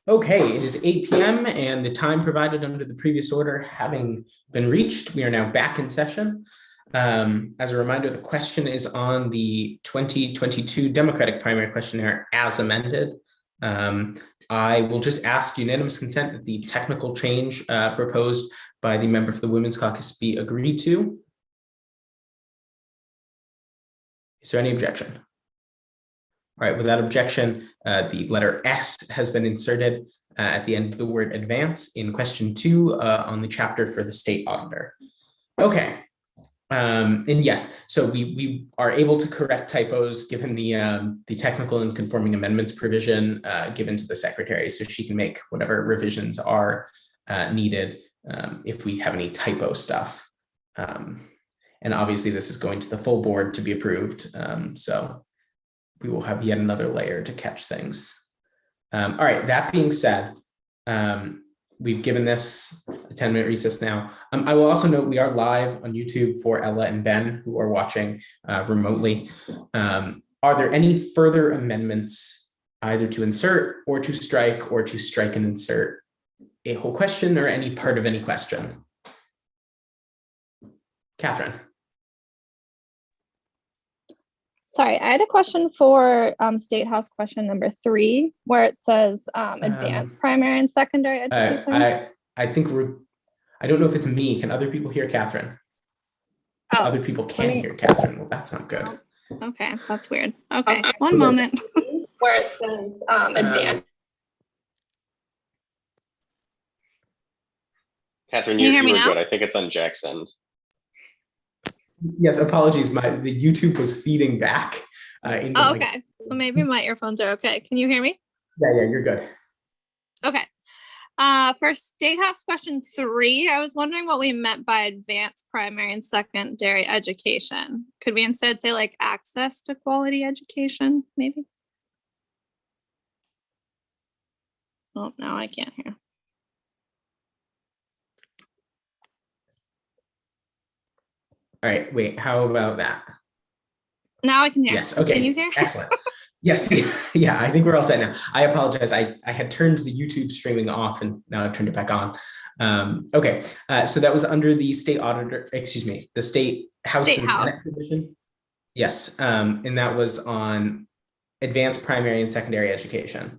Okay, it is 8 p.m. and the time provided under the previous order having been reached, we are now back in session. As a reminder, the question is on the 2022 Democratic Primary Questionnaire as amended. I will just ask unanimous consent that the technical change proposed by the member for the Women's Caucus be agreed to. Is there any objection? All right, without objection, the letter S has been inserted at the end of the word advance in question 2 on the chapter for the state auditor. Okay, and yes, so we are able to correct typos given the technical and conforming amendments provision given to the secretary, so she can make whatever revisions are needed if we have any typo stuff. And obviously this is going to the full board to be approved, so we will have yet another layer to catch things. All right, that being said, we've given this a 10-minute recess now. I will also note we are live on YouTube for Ella and Ben who are watching remotely. Are there any further amendments either to insert or to strike and insert a whole question or any part of any question? Catherine. Sorry, I had a question for State House question number 3, where it says advanced primary and secondary education. I think I don't know if it's me. Can other people hear Catherine? Oh, other people can hear Catherine. Well, that's not good. Okay, that's weird. Okay, one moment. Where it says advanced. Catherine, Can you hear me were now? good. I think it's on Jack's end. Yes, apologies. The YouTube was feeding back. Oh, okay. So maybe my earphones are okay. Can you hear me? Yeah, you're good. Okay. For State House question 3, I was wondering what we meant by advanced primary and secondary education. Could we instead say like access to quality education, maybe? Oh, now I can't hear. All right, wait, how about that? Now I can hear. Yes, okay. Can you hear? Excellent. Yes, yeah, I think we're all set now. I apologize. I had turned the YouTube streaming off and now I've turned it back on. Okay, so that was under the state auditor, excuse me, the State House and Senate division. Yes, and that was on advanced primary and secondary education.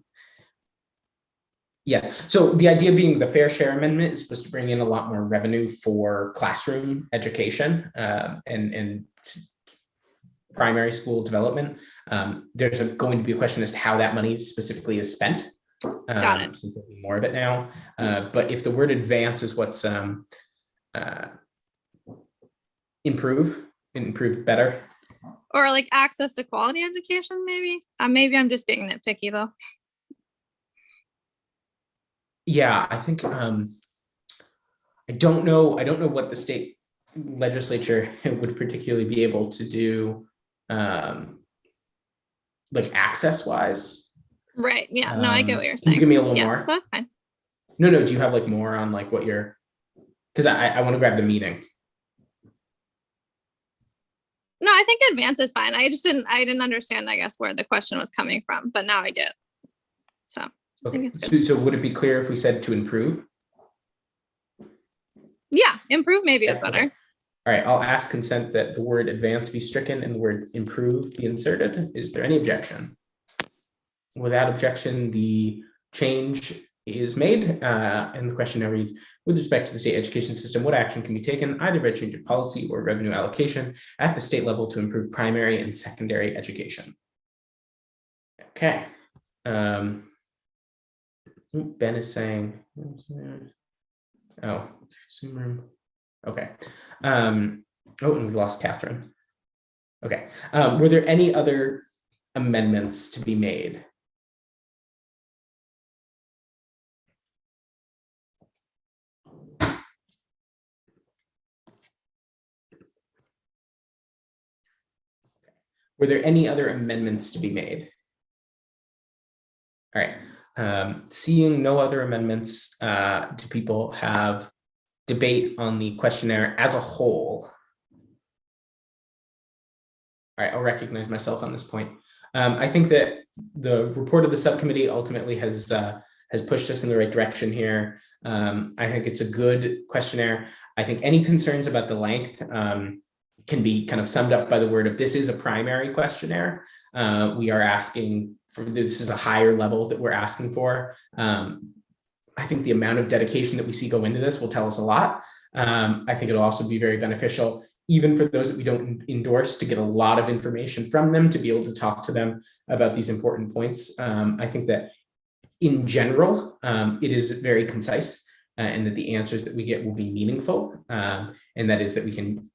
Yeah, so the idea being the fair share amendment is supposed to bring in a lot more revenue for classroom education and primary school development. There's going to be a question as to how that money specifically is spent. Got it. Since there'll be more of it now. But if the word advance is what's improve better. Or like access to quality education, maybe? Maybe I'm just being nitpicky though. Yeah, I think I don't know what the state legislature would particularly be able to do like access wise. Right. Yeah. No, I get what you're saying. Can you give me a little more? So that's fine. No. Do you have like more on like what you're, because I want to grab the meeting. No, I think advance is fine. I didn't understand, I guess, where the question was coming from, but now I get. So I think it's good. So would it be clear if we said to improve? Yeah, improve maybe is better. Okay. All right, I'll ask consent that the word advance be stricken and the word improve be inserted. Is there any objection? Without objection, the change is made and the question now reads, with respect to the state education system, what action can be taken either by change of policy or revenue allocation at the state level to improve primary and secondary education? Okay. Ben is saying, oh, Zoom room. Okay. Oh, and we lost Catherine. Okay. Were there any other amendments to be made? Were there any other amendments to be made? All right. Seeing no other amendments, do people have debate on the questionnaire as a whole? All right, I'll recognize myself on this point. I think that the report of the subcommittee ultimately has has pushed us in the right direction here. I think it's a good questionnaire. I think any concerns about the length can be kind of summed up by the word of this is a primary questionnaire. We are asking for, this is a higher level that we're asking for. I think the amount of dedication that we see go into this will tell us a lot. I think it'll also be very beneficial, even for those that we don't endorse, to get a lot of information from them, to be able to talk to them about these important points. I think that in general, it is very concise, and that the answers that we get will be meaningful, and that is that we can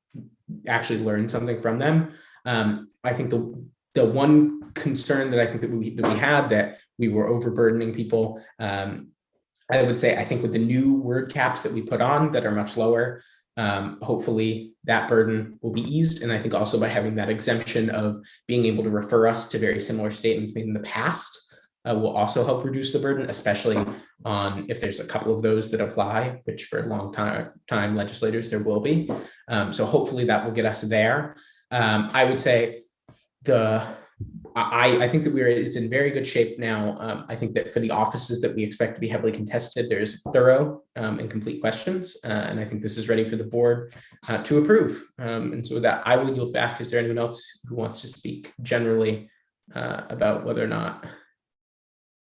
actually learn something from them. I think the one concern that I think that we had, that we were overburdening people, I would say, I think with the new word caps that we put on that are much lower, hopefully that burden will be eased. And I think also by having that exemption of being able to refer us to very similar statements made in the past will also help reduce the burden, especially on if there's a couple of those that apply, which for a long time legislators there will be. So hopefully that will get us there. I would say I think that it's in very good shape now. I think that for the offices that we expect to be heavily contested, there's thorough and complete questions. And I think this is ready for the board to approve. And so with that, I will yield back. Is there anyone else who wants to speak generally about whether or not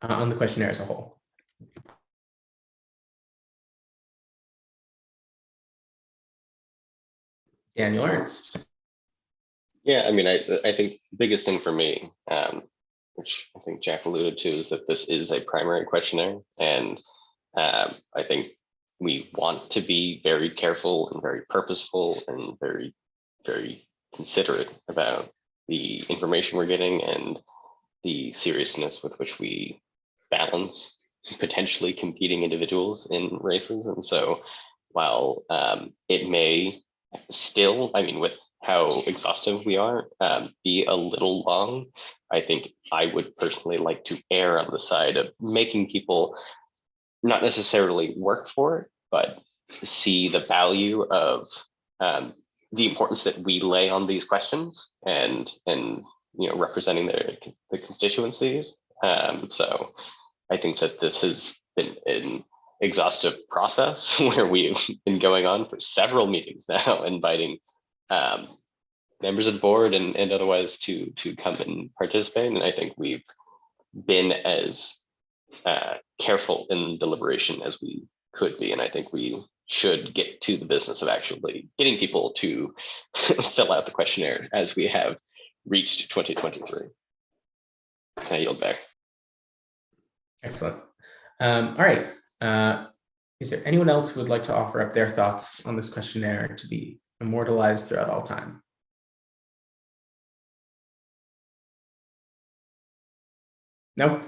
on the questionnaire as a whole? Daniel Ernst. Yeah, I mean, I think the biggest thing for me, which I think Jack alluded to, is that this is a primary questionnaire. And I think we want to be very careful and very purposeful and very, very considerate about the information we're getting and the seriousness with which we balance potentially competing individuals in races. And so while it may still, I mean, with how exhaustive we are, be a little long, I think I would personally like to err on the side of making people not necessarily work for it, but see the value of the importance that we lay on these questions and representing the constituencies. So I think that this has been an exhaustive process where we've been going on for several meetings now, inviting members of the board and otherwise to come and participate. And I think we've been as careful in deliberation as we could be. And I think we should get to the business of actually getting people to fill out the questionnaire as we have reached 2023. I yield back. Excellent. All right. Is there anyone else who would like to offer up their thoughts on this questionnaire to be immortalized throughout all time? No?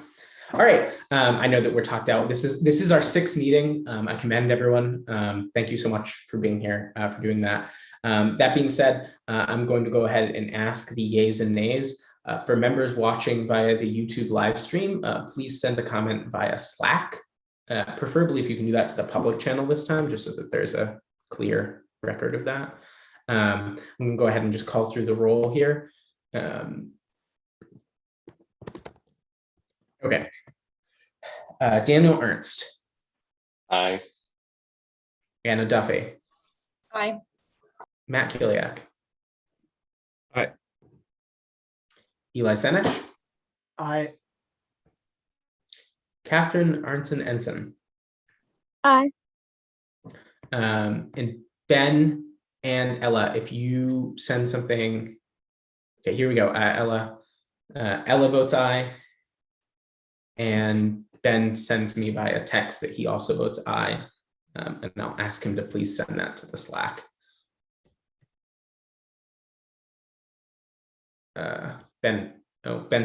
All right. I know that we're talked out. This is our 6th meeting. I commend everyone. Thank you so much for being here, for doing that. That being said, I'm going to go ahead and ask the yays and nays. For members watching via the YouTube live stream, please send a comment via Slack. Preferably if you can do that to the public channel this time, just so that there's a clear record of that. I'm going to go ahead and just call through the roll here. Okay. Daniel Ernst. Aye. Anna Duffy. Aye. Matt Kiliak. Aye. Eli Senich. Aye. Catherine Arnson Ensign. Aye. And Ben and Ella, if you send something, okay, here we go. Ella votes aye, and Ben sends me via text that he also votes aye, and I'll ask him to please send that to the Slack. Ben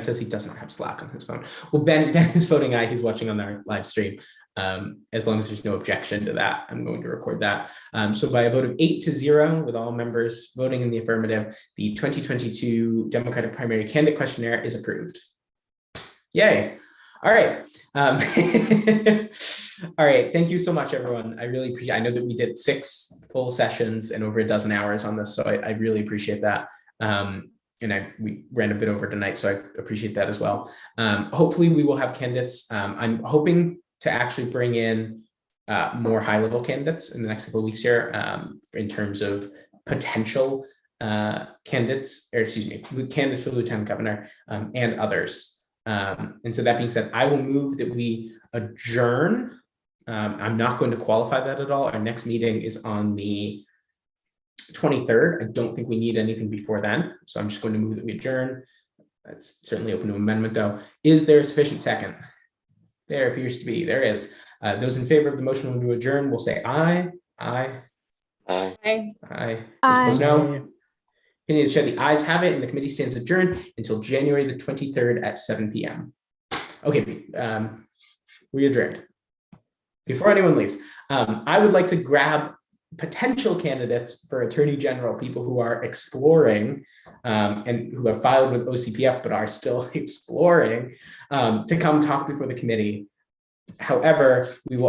says he doesn't have Slack on his phone. Well, Ben is voting aye. He's watching on our live stream. As long as there's no objection to that, I'm going to record that. So by a vote of 8-0, with all members voting in the affirmative, the 2022 Democratic Primary Candidate Questionnaire is approved. Yay. All right. All right. Thank you so much, everyone. I really appreciate it. I know that we did 6 full sessions and over a dozen hours on this, so I really appreciate that. And we ran a bit over tonight, so I appreciate that as well. Hopefully we will have candidates. I'm hoping to actually bring in more high-level candidates in the next couple of weeks here, in terms of potential candidates, or excuse me, candidates for lieutenant governor, and others. And so that being said, I will move that we adjourn. I'm not going to qualify that at all. Our next meeting is on the 23rd. I don't think we need anything before then, so I'm just going to move that we adjourn. That's certainly open to amendment, though. Is there a sufficient second? There appears to be. There is. Those in favor of the motion to adjourn will say aye. Aye. Aye. Aye. Aye. Those Aye. opposed, no. Opinion is shed. The ayes have it, and the committee stands adjourned until January the 23rd at 7 p.m. Okay, we adjourned. Before anyone leaves, I would like to grab potential candidates for Attorney General, people who are exploring and who have filed with OCPF but are still exploring, to come talk before the committee. However, we will